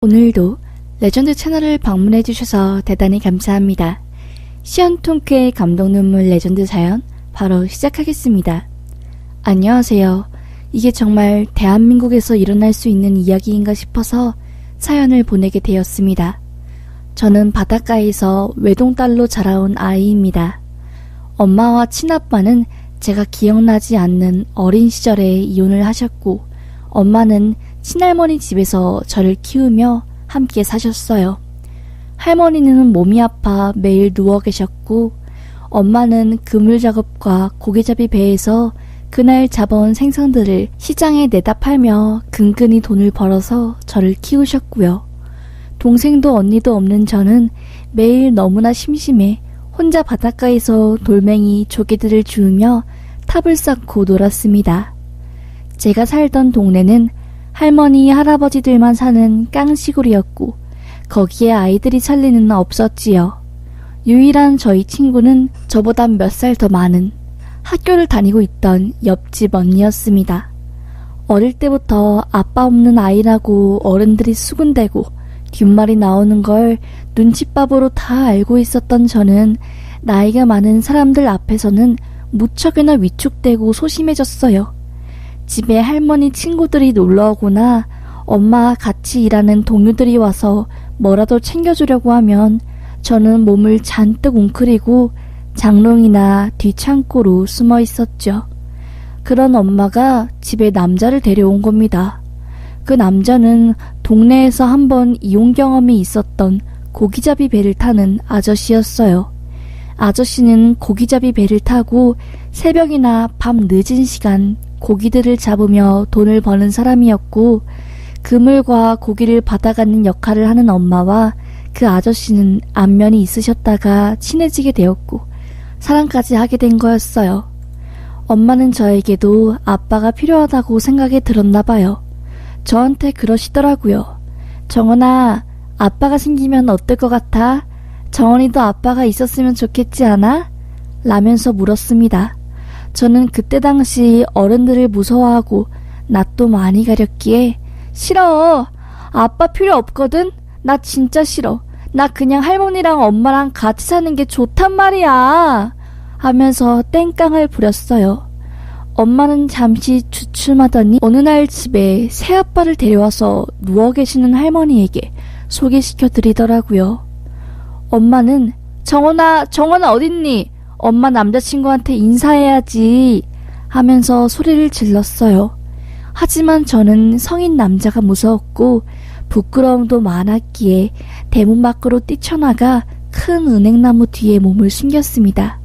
오늘도 레전드 채널을 방문해주셔서 대단히 감사합니다. 시언통크의 감동 눈물 레전드 사연 바로 시작하겠습니다. 안녕하세요. 이게 정말 대한민국에서 일어날 수 있는 이야기인가 싶어서 사연을 보내게 되었습니다. 저는 바닷가에서 외동딸로 자라온 아이입니다. 엄마와 친아빠는 제가 기억나지 않는 어린 시절에 이혼을 하셨고, 엄마는 친할머니 집에서 저를 키우며 함께 사셨어요. 할머니는 몸이 아파 매일 누워 계셨고, 엄마는 그물 작업과 고기잡이 배에서 그날 잡아온 생선들을 시장에 내다 팔며 근근히 돈을 벌어서 저를 키우셨고요. 동생도 언니도 없는 저는 매일 너무나 심심해 혼자 바닷가에서 돌멩이, 조개들을 주우며 탑을 쌓고 놀았습니다. 제가 살던 동네는 할머니, 할아버지들만 사는 깡시골이었고 거기에 아이들이 살 리는 없었지요. 유일한 저희 친구는 저보다 몇 살 더 많은 학교를 다니고 있던 옆집 언니였습니다. 어릴 때부터 아빠 없는 아이라고 어른들이 수군대고 뒷말이 나오는 걸 눈칫밥으로 다 알고 있었던 저는 나이가 많은 사람들 앞에서는 무척이나 위축되고 소심해졌어요. 집에 할머니 친구들이 놀러오거나 엄마와 같이 일하는 동료들이 와서 뭐라도 챙겨주려고 하면 저는 몸을 잔뜩 웅크리고 장롱이나 뒷창고로 숨어 있었죠. 그런 엄마가 집에 남자를 데려온 겁니다. 그 남자는 동네에서 한번 이혼 경험이 있었던 고기잡이 배를 타는 아저씨였어요. 아저씨는 고기잡이 배를 타고 새벽이나 밤 늦은 시간 고기들을 잡으며 돈을 버는 사람이었고, 그물과 고기를 받아가는 역할을 하는 엄마와 그 아저씨는 안면이 있으셨다가 친해지게 되었고 사랑까지 하게 된 거였어요. 엄마는 저에게도 아빠가 필요하다고 생각이 들었나 봐요. 저한테 그러시더라고요. 정원아, 아빠가 생기면 어떨 것 같아? 정원이도 아빠가 있었으면 좋겠지 않아? 라면서 물었습니다. 저는 그때 당시 어른들을 무서워하고 낯도 많이 가렸기에 싫어. 아빠 필요 없거든. 나 진짜 싫어. 나 그냥 할머니랑 엄마랑 같이 사는 게 좋단 말이야. 하면서 땡깡을 부렸어요. 엄마는 잠시 주춤하더니 어느 날 집에 새아빠를 데려와서 누워 계시는 할머니에게 소개시켜 드리더라고요. 엄마는 정원아 어딨니? 엄마 남자친구한테 인사해야지 하면서 소리를 질렀어요. 하지만 저는 성인 남자가 무서웠고 부끄러움도 많았기에 대문 밖으로 뛰쳐나가 큰 은행나무 뒤에 몸을 숨겼습니다.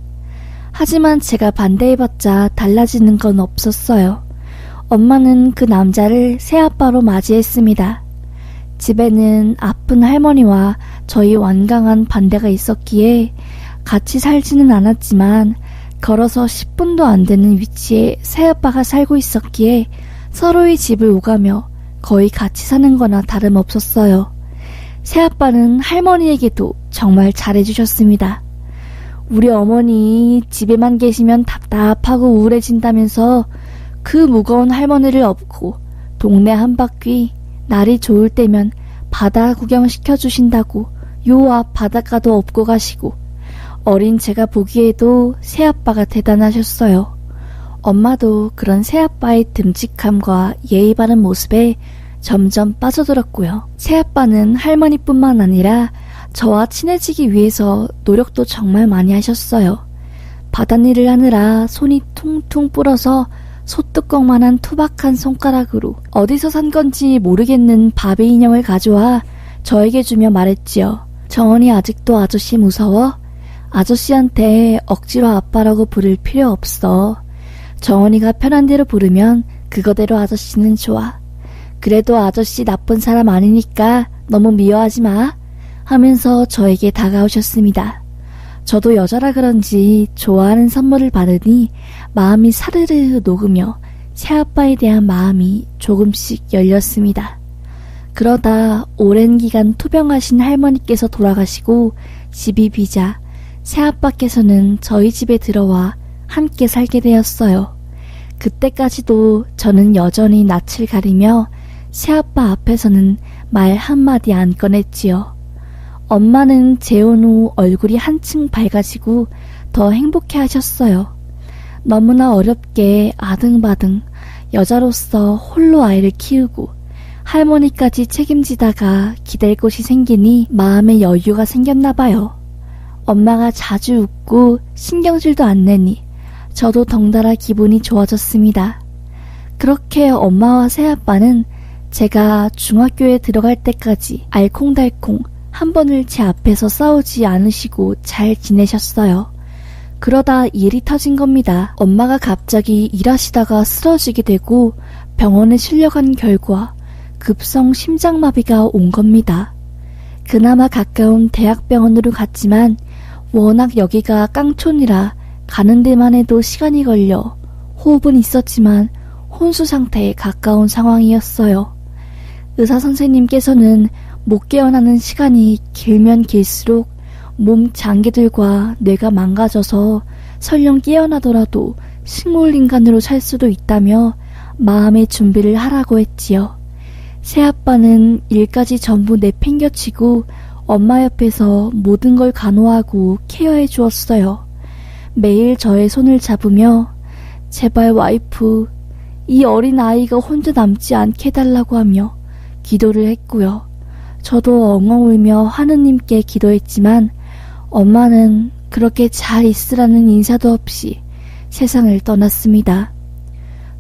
하지만 제가 반대해봤자 달라지는 건 없었어요. 엄마는 그 남자를 새아빠로 맞이했습니다. 집에는 아픈 할머니와 저희 완강한 반대가 있었기에 같이 살지는 않았지만 걸어서 10분도 안 되는 위치에 새아빠가 살고 있었기에 서로의 집을 오가며 거의 같이 사는 거나 다름없었어요. 새아빠는 할머니에게도 정말 잘해주셨습니다. 우리 어머니 집에만 계시면 답답하고 우울해진다면서 그 무거운 할머니를 업고 동네 한 바퀴 날이 좋을 때면 바다 구경시켜주신다고 요 앞 바닷가도 업고 가시고, 어린 제가 보기에도 새아빠가 대단하셨어요. 엄마도 그런 새아빠의 듬직함과 예의 바른 모습에 점점 빠져들었고요. 새아빠는 할머니뿐만 아니라 저와 친해지기 위해서 노력도 정말 많이 하셨어요. 바닷일을 하느라 손이 퉁퉁 불어서 소뚜껑만한 투박한 손가락으로 어디서 산 건지 모르겠는 바비 인형을 가져와 저에게 주며 말했지요. 정원이 아직도 아저씨 무서워? 아저씨한테 억지로 아빠라고 부를 필요 없어. 정원이가 편한 대로 부르면 그거대로 아저씨는 좋아. 그래도 아저씨 나쁜 사람 아니니까 너무 미워하지 마. 하면서 저에게 다가오셨습니다. 저도 여자라 그런지 좋아하는 선물을 받으니 마음이 사르르 녹으며 새아빠에 대한 마음이 조금씩 열렸습니다. 그러다 오랜 기간 투병하신 할머니께서 돌아가시고 집이 비자 새아빠께서는 저희 집에 들어와 함께 살게 되었어요. 그때까지도 저는 여전히 낯을 가리며 새아빠 앞에서는 말 한마디 안 꺼냈지요. 엄마는 재혼 후 얼굴이 한층 밝아지고 더 행복해 하셨어요. 너무나 어렵게 아등바등 여자로서 홀로 아이를 키우고 할머니까지 책임지다가 기댈 곳이 생기니 마음의 여유가 생겼나 봐요. 엄마가 자주 웃고 신경질도 안 내니 저도 덩달아 기분이 좋아졌습니다. 그렇게 엄마와 새아빠는 제가 중학교에 들어갈 때까지 알콩달콩 한 번을 제 앞에서 싸우지 않으시고 잘 지내셨어요. 그러다 일이 터진 겁니다. 엄마가 갑자기 일하시다가 쓰러지게 되고 병원에 실려간 결과 급성 심장마비가 온 겁니다. 그나마 가까운 대학병원으로 갔지만 워낙 여기가 깡촌이라 가는 데만 해도 시간이 걸려 호흡은 있었지만 혼수 상태에 가까운 상황이었어요. 의사 선생님께서는 못 깨어나는 시간이 길면 길수록 몸 장기들과 뇌가 망가져서 설령 깨어나더라도 식물인간으로 살 수도 있다며 마음의 준비를 하라고 했지요. 새아빠는 일까지 전부 내팽겨치고 엄마 옆에서 모든 걸 간호하고 케어해 주었어요. 매일 저의 손을 잡으며 제발 와이프, 이 어린 아이가 혼자 남지 않게 해달라고 하며 기도를 했고요. 저도 엉엉 울며 하느님께 기도했지만 엄마는 그렇게 잘 있으라는 인사도 없이 세상을 떠났습니다.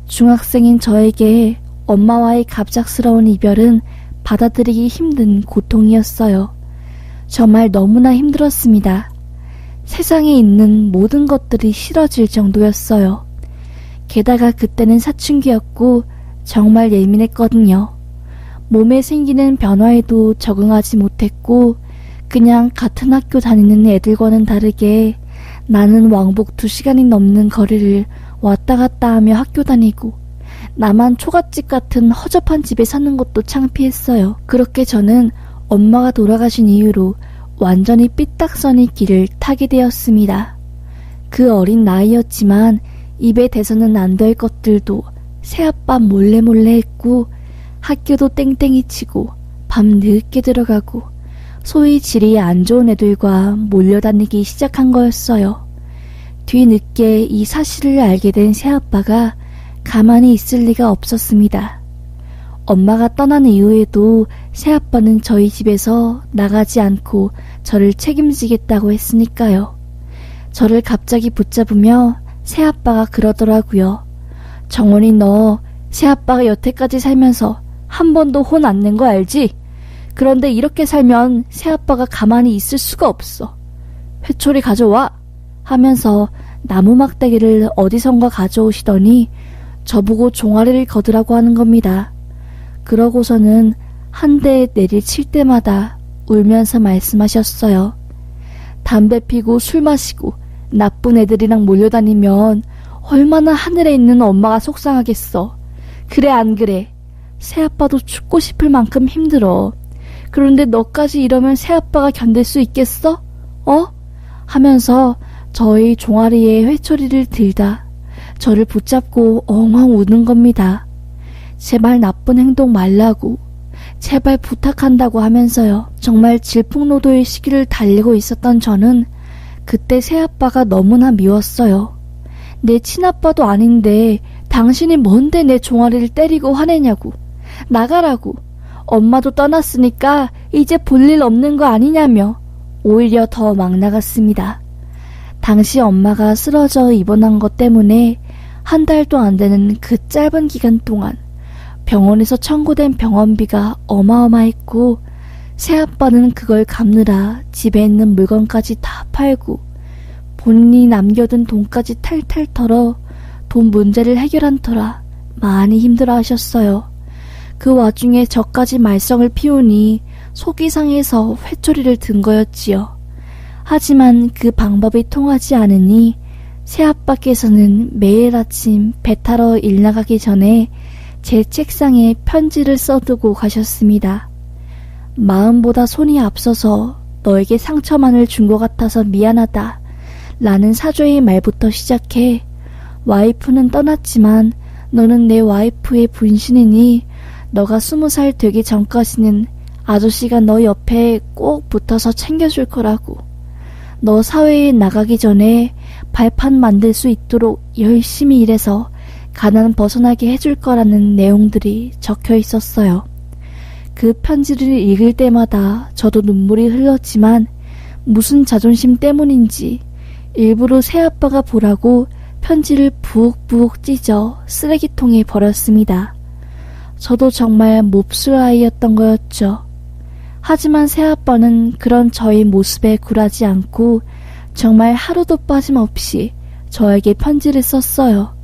중학생인 저에게 엄마와의 갑작스러운 이별은 받아들이기 힘든 고통이었어요. 정말 너무나 힘들었습니다. 세상에 있는 모든 것들이 싫어질 정도였어요. 게다가 그때는 사춘기였고 정말 예민했거든요. 몸에 생기는 변화에도 적응하지 못했고 그냥 같은 학교 다니는 애들과는 다르게 나는 왕복 2시간이 넘는 거리를 왔다 갔다 하며 학교 다니고 나만 초가집 같은 허접한 집에 사는 것도 창피했어요. 그렇게 저는 엄마가 돌아가신 이후로 완전히 삐딱선이 길을 타게 되었습니다. 그 어린 나이였지만 입에 대서는 안 될 것들도 새아빠 몰래 했고 학교도 땡땡이 치고 밤 늦게 들어가고 소위 질이 안 좋은 애들과 몰려다니기 시작한 거였어요. 뒤늦게 이 사실을 알게 된 새아빠가 가만히 있을 리가 없었습니다. 엄마가 떠난 이후에도 새아빠는 저희 집에서 나가지 않고 저를 책임지겠다고 했으니까요. 저를 갑자기 붙잡으며 새아빠가 그러더라고요. 정원이 너 새아빠가 여태까지 살면서 한 번도 혼 안 낸 거 알지? 그런데 이렇게 살면 새아빠가 가만히 있을 수가 없어. 회초리 가져와! 하면서 나무 막대기를 어디선가 가져오시더니 저보고 종아리를 거두라고 하는 겁니다. 그러고서는 한 대 내리칠 때마다 울면서 말씀하셨어요. 담배 피고 술 마시고 나쁜 애들이랑 몰려다니면 얼마나 하늘에 있는 엄마가 속상하겠어. 그래 안 그래? 새아빠도 죽고 싶을 만큼 힘들어. 그런데 너까지 이러면 새아빠가 견딜 수 있겠어? 하면서 저희 종아리에 회초리를 들다 저를 붙잡고 엉엉 우는 겁니다. 제발 나쁜 행동 말라고, 제발 부탁한다고 하면서요. 정말 질풍노도의 시기를 달리고 있었던 저는 그때 새아빠가 너무나 미웠어요. 내 친아빠도 아닌데 당신이 뭔데 내 종아리를 때리고 화내냐고. 나가라고. 엄마도 떠났으니까 이제 볼 일 없는 거 아니냐며 오히려 더 막 나갔습니다. 당시 엄마가 쓰러져 입원한 것 때문에 한 달도 안 되는 그 짧은 기간 동안 병원에서 청구된 병원비가 어마어마했고 새아빠는 그걸 갚느라 집에 있는 물건까지 다 팔고 본인이 남겨둔 돈까지 탈탈 털어 돈 문제를 해결한 터라 많이 힘들어 하셨어요. 그 와중에 저까지 말썽을 피우니 속이 상해서 회초리를 든 거였지요. 하지만 그 방법이 통하지 않으니 새아빠께서는 매일 아침 배 타러 일 나가기 전에 제 책상에 편지를 써두고 가셨습니다. 마음보다 손이 앞서서 너에게 상처만을 준 것 같아서 미안하다 라는 사죄의 말부터 시작해 와이프는 떠났지만 너는 내 와이프의 분신이니 너가 20살 되기 전까지는 아저씨가 너 옆에 꼭 붙어서 챙겨줄 거라고. 너 사회에 나가기 전에 발판 만들 수 있도록 열심히 일해서 가난 벗어나게 해줄 거라는 내용들이 적혀 있었어요. 그 편지를 읽을 때마다 저도 눈물이 흘렀지만 무슨 자존심 때문인지 일부러 새아빠가 보라고 편지를 부엌부엌 찢어 쓰레기통에 버렸습니다. 저도 정말 몹쓸 아이였던 거였죠. 하지만 새아빠는 그런 저의 모습에 굴하지 않고 정말 하루도 빠짐없이 저에게 편지를 썼어요.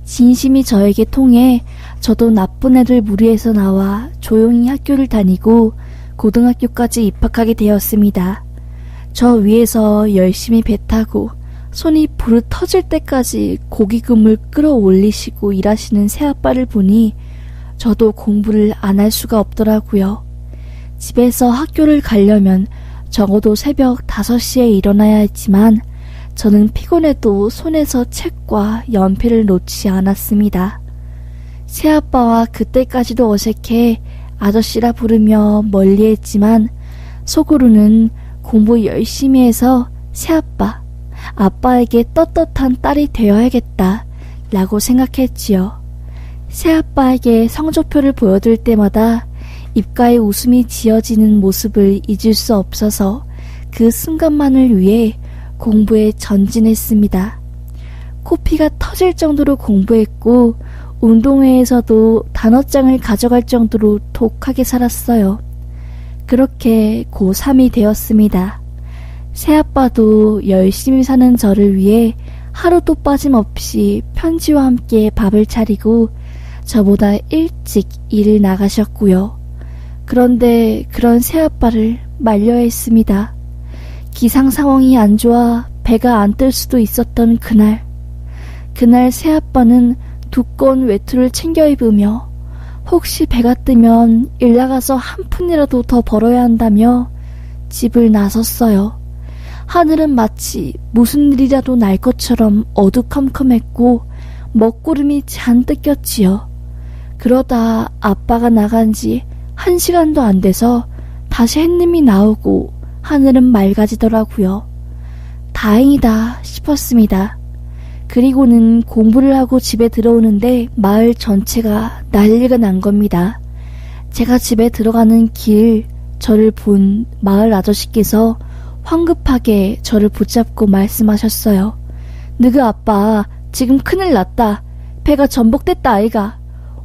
진심이 저에게 통해 저도 나쁜 애들 무리에서 나와 조용히 학교를 다니고 고등학교까지 입학하게 되었습니다. 저 위에서 열심히 배 타고 손이 부르 터질 때까지 고기금을 끌어올리시고 일하시는 새아빠를 보니 저도 공부를 안 할 수가 없더라고요. 집에서 학교를 가려면 적어도 새벽 5시에 일어나야 했지만 저는 피곤해도 손에서 책과 연필을 놓지 않았습니다. 새아빠와 그때까지도 어색해 아저씨라 부르며 멀리했지만 속으로는 공부 열심히 해서 새아빠, 아빠에게 떳떳한 딸이 되어야겠다 라고 생각했지요. 새아빠에게 성적표를 보여줄 때마다 입가에 웃음이 지어지는 모습을 잊을 수 없어서 그 순간만을 위해 공부에 전진했습니다. 코피가 터질 정도로 공부했고 운동회에서도 단어장을 가져갈 정도로 독하게 살았어요. 그렇게 고3이 되었습니다. 새아빠도 열심히 사는 저를 위해 하루도 빠짐없이 편지와 함께 밥을 차리고 저보다 일찍 일을 나가셨고요. 그런데 그런 새아빠를 말려야 했습니다. 기상 상황이 안 좋아 배가 안 뜰 수도 있었던 그날 새아빠는 두꺼운 외투를 챙겨 입으며 혹시 배가 뜨면 일 나가서 한 푼이라도 더 벌어야 한다며 집을 나섰어요. 하늘은 마치 무슨 일이라도 날 것처럼 어두컴컴했고 먹구름이 잔뜩 꼈지요. 그러다 아빠가 나간 지 1시간도 안 돼서 다시 햇님이 나오고 하늘은 맑아지더라고요. 다행이다 싶었습니다. 그리고는 공부를 하고 집에 들어오는데 마을 전체가 난리가 난 겁니다. 제가 집에 들어가는 길 저를 본 마을 아저씨께서 황급하게 저를 붙잡고 말씀하셨어요. 너그 아빠 지금 큰일 났다. 배가 전복됐다 아이가.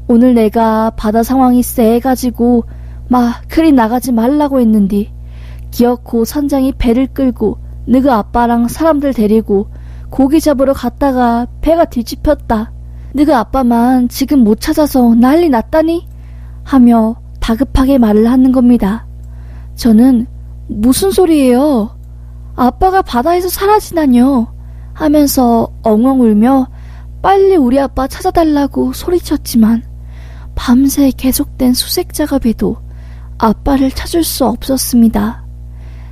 오늘 내가 바다 상황이 쎄해가지고 그리 나가지 말라고 했는디 기어코 선장이 배를 끌고 너그 아빠랑 사람들 데리고 고기 잡으러 갔다가 배가 뒤집혔다. 너그 아빠만 지금 못 찾아서 난리 났다니? 하며 다급하게 말을 하는 겁니다. 저는 무슨 소리예요? 아빠가 바다에서 사라지다뇨 하면서 엉엉 울며 빨리 우리 아빠 찾아달라고 소리쳤지만 밤새 계속된 수색 작업에도 아빠를 찾을 수 없었습니다.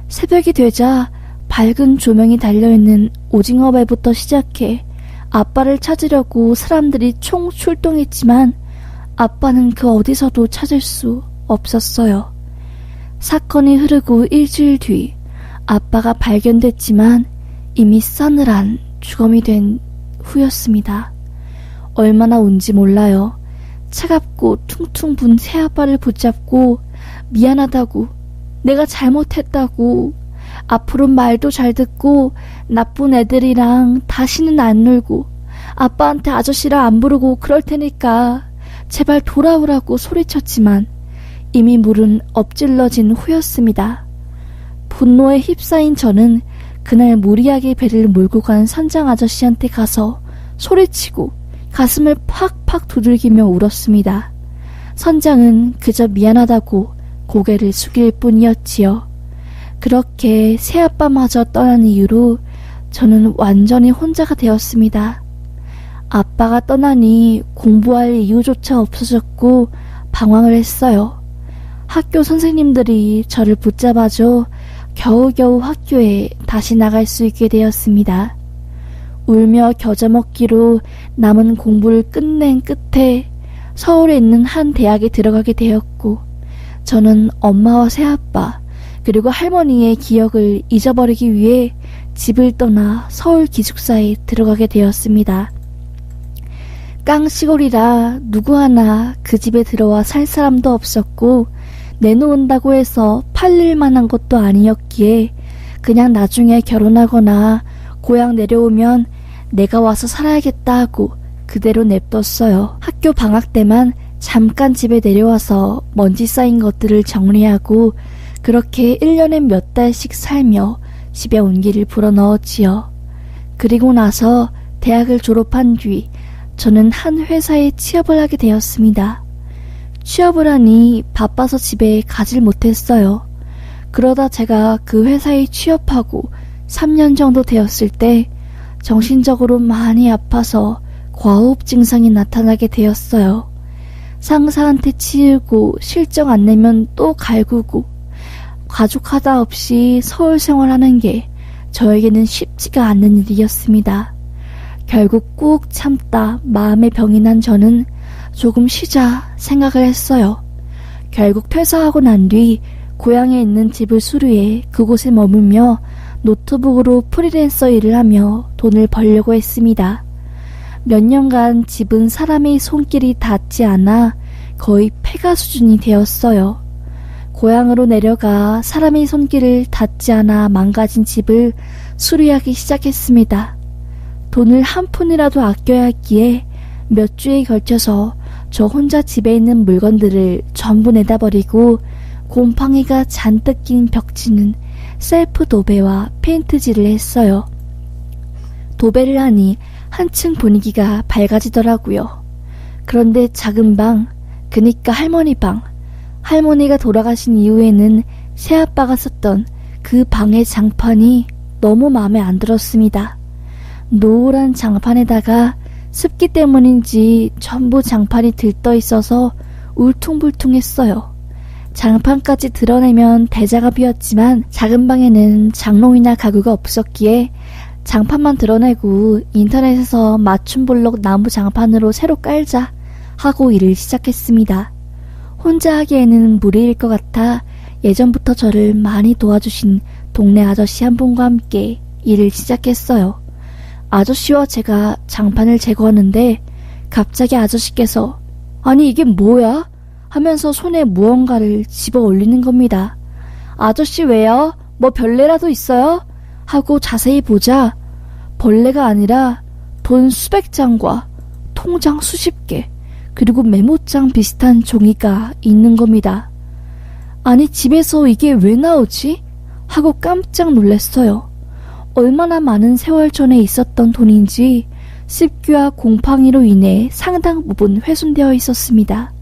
새벽이 되자 밝은 조명이 달려있는 오징어배부터 시작해 아빠를 찾으려고 사람들이 총 출동했지만 아빠는 그 어디서도 찾을 수 없었어요. 사건이 흐르고 일주일 뒤 아빠가 발견됐지만 이미 싸늘한 주검이 된 후였습니다. 얼마나 운지 몰라요. 차갑고 퉁퉁 분 새아빠를 붙잡고 미안하다고, 내가 잘못했다고, 앞으로 말도 잘 듣고 나쁜 애들이랑 다시는 안 놀고 아빠한테 아저씨라 안 부르고 그럴 테니까 제발 돌아오라고 소리쳤지만 이미 물은 엎질러진 후였습니다. 분노에 휩싸인 저는 그날 무리하게 배를 몰고 간 선장 아저씨한테 가서 소리치고 가슴을 팍팍 두들기며 울었습니다. 선장은 그저 미안하다고 고개를 숙일 뿐이었지요. 그렇게 새아빠마저 떠난 이후로 저는 완전히 혼자가 되었습니다. 아빠가 떠나니 공부할 이유조차 없어졌고 방황을 했어요. 학교 선생님들이 저를 붙잡아줘 겨우겨우 학교에 다시 나갈 수 있게 되었습니다. 울며 겨자먹기로 남은 공부를 끝낸 끝에 서울에 있는 한 대학에 들어가게 되었고 저는 엄마와 새아빠 그리고 할머니의 기억을 잊어버리기 위해 집을 떠나 서울 기숙사에 들어가게 되었습니다. 깡시골이라 누구 하나 그 집에 들어와 살 사람도 없었고 내놓은다고 해서 팔릴 만한 것도 아니었기에 그냥 나중에 결혼하거나 고향 내려오면 내가 와서 살아야겠다 하고 그대로 냅뒀어요. 학교 방학 때만 잠깐 집에 내려와서 먼지 쌓인 것들을 정리하고 그렇게 1년에 몇 달씩 살며 집에 온기를 불어넣었지요. 그리고 나서 대학을 졸업한 뒤 저는 한 회사에 취업을 하게 되었습니다. 취업을 하니 바빠서 집에 가질 못했어요. 그러다 제가 그 회사에 취업하고 3년 정도 되었을 때 정신적으로 많이 아파서 과호흡 증상이 나타나게 되었어요. 상사한테 치이고 실적 안 내면 또 갈구고 가족 하다 없이 서울 생활하는 게 저에게는 쉽지가 않는 일이었습니다. 결국 꾹 참다 마음의 병이 난 저는 조금 쉬자 생각을 했어요. 결국 퇴사하고 난 뒤 고향에 있는 집을 수리해 그곳에 머물며 노트북으로 프리랜서 일을 하며 돈을 벌려고 했습니다. 몇 년간 집은 사람의 손길이 닿지 않아 거의 폐가 수준이 되었어요. 고향으로 내려가 사람의 손길을 닿지 않아 망가진 집을 수리하기 시작했습니다. 돈을 한 푼이라도 아껴야 했기에 몇 주에 걸쳐서 저 혼자 집에 있는 물건들을 전부 내다버리고 곰팡이가 잔뜩 낀 벽지는 셀프 도배와 페인트질을 했어요. 도배를 하니 한층 분위기가 밝아지더라고요. 그런데 작은 방, 그니까 할머니 방, 할머니가 돌아가신 이후에는 새아빠가 썼던 그 방의 장판이 너무 마음에 안 들었습니다. 노란 장판에다가 습기 때문인지 전부 장판이 들떠 있어서 울퉁불퉁했어요. 장판까지 드러내면 대작업이었지만 작은 방에는 장롱이나 가구가 없었기에 장판만 드러내고 인터넷에서 맞춤 블록 나무 장판으로 새로 깔자 하고 일을 시작했습니다. 혼자 하기에는 무리일 것 같아 예전부터 저를 많이 도와주신 동네 아저씨 한 분과 함께 일을 시작했어요. 아저씨와 제가 장판을 제거하는데 갑자기 아저씨께서 아니 이게 뭐야? 하면서 손에 무언가를 집어 올리는 겁니다. 아저씨 왜요? 뭐 별일이라도 있어요? 하고 자세히 보자 벌레가 아니라 돈 수백 장과 통장 수십 개 그리고 메모장 비슷한 종이가 있는 겁니다. 아니 집에서 이게 왜 나오지? 하고 깜짝 놀랐어요. 얼마나 많은 세월 전에 있었던 돈인지 습기와 곰팡이로 인해 상당 부분 훼손되어 있었습니다.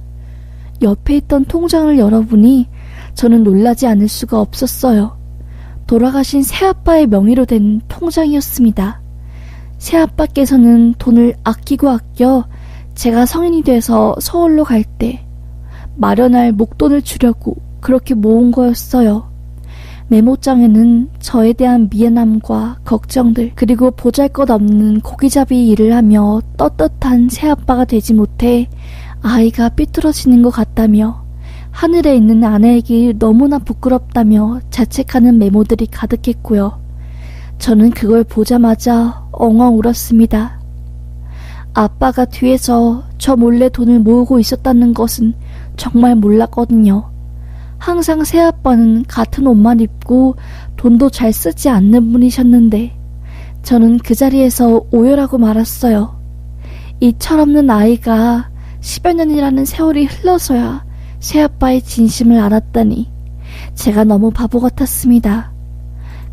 옆에 있던 통장을 열어보니 저는 놀라지 않을 수가 없었어요. 돌아가신 새아빠의 명의로 된 통장이었습니다. 새아빠께서는 돈을 아끼고 아껴 제가 성인이 돼서 서울로 갈 때 마련할 목돈을 주려고 그렇게 모은 거였어요. 메모장에는 저에 대한 미안함과 걱정들 그리고 보잘것없는 고기잡이 일을 하며 떳떳한 새아빠가 되지 못해 아이가 삐뚤어지는 것 같다며 하늘에 있는 아내에게 너무나 부끄럽다며 자책하는 메모들이 가득했고요. 저는 그걸 보자마자 엉엉 울었습니다. 아빠가 뒤에서 저 몰래 돈을 모으고 있었다는 것은 정말 몰랐거든요. 항상 새아빠는 같은 옷만 입고 돈도 잘 쓰지 않는 분이셨는데 저는 그 자리에서 오열하고 말았어요. 이 철없는 아이가 10여 년이라는 세월이 흘러서야 새아빠의 진심을 알았다니 제가 너무 바보 같았습니다.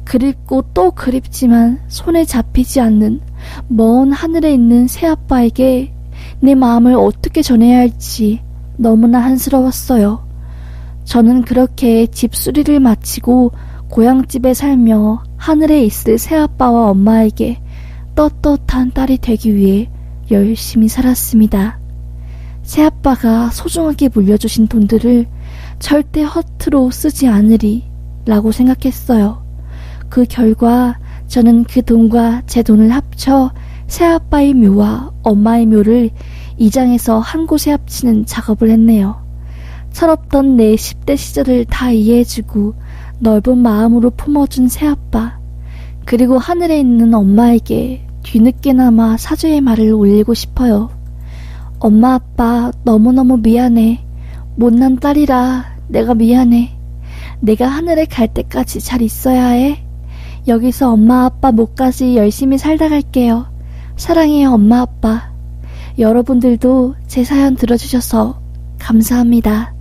그립고 또 그립지만 손에 잡히지 않는 먼 하늘에 있는 새아빠에게 내 마음을 어떻게 전해야 할지 너무나 한스러웠어요. 저는 그렇게 집수리를 마치고 고향집에 살며 하늘에 있을 새아빠와 엄마에게 떳떳한 딸이 되기 위해 열심히 살았습니다. 새아빠가 소중하게 물려주신 돈들을 절대 허투루 쓰지 않으리 라고 생각했어요. 그 결과 저는 그 돈과 제 돈을 합쳐 새아빠의 묘와 엄마의 묘를 이장에서 한 곳에 합치는 작업을 했네요. 철없던 내 10대 시절을 다 이해해주고 넓은 마음으로 품어준 새아빠, 그리고 하늘에 있는 엄마에게 뒤늦게나마 사죄의 말을 올리고 싶어요. 엄마 아빠 너무너무 미안해. 못난 딸이라 내가 미안해. 내가 하늘에 갈 때까지 잘 있어야 해. 여기서 엄마 아빠 목까지 열심히 살다 갈게요. 사랑해요 엄마 아빠. 여러분들도 제 사연 들어주셔서 감사합니다.